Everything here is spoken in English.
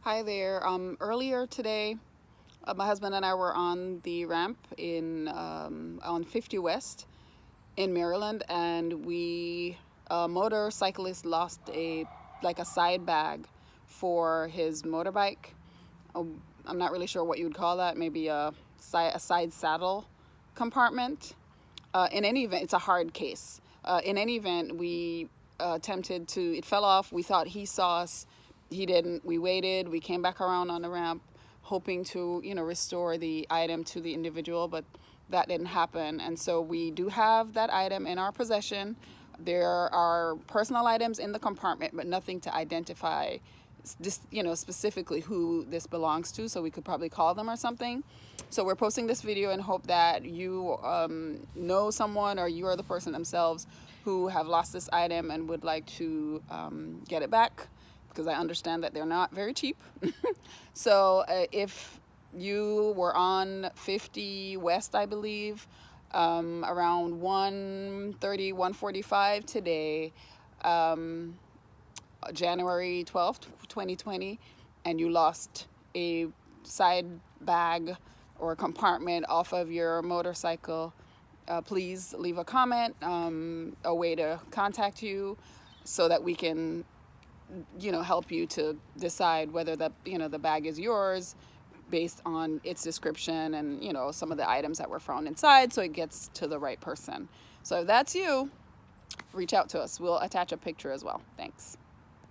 Hi there. Earlier today, my husband and I were on the ramp on 50 West in Maryland, and a motorcyclist lost a side bag for his motorbike. I'm not really sure what you would call that. Maybe a side saddle compartment. In any event, it's a hard case. In any event, we attempted to. It fell off. We thought he saw us. He didn't. We waited. We came back around on the ramp, hoping to restore the item to the individual, but that didn't happen. And so we do have that item in our possession. There are personal items in the compartment, but nothing to identify specifically who this belongs to, so we could probably call them or something. So we're posting this video and hope that you know someone, or you are the person themselves who have lost this item and would like to get it back, because I understand that they're not very cheap. So if you were on 50 West, I believe, around 1:30, 1:45 today, January 12th, 2020, and you lost a side bag or a compartment off of your motorcycle, please leave a comment, a way to contact you so that we can help you to decide whether the bag is yours based on its description and some of the items that were found inside, so it gets to the right person. So if that's you, reach out to us. We'll attach a picture as well. Thanks.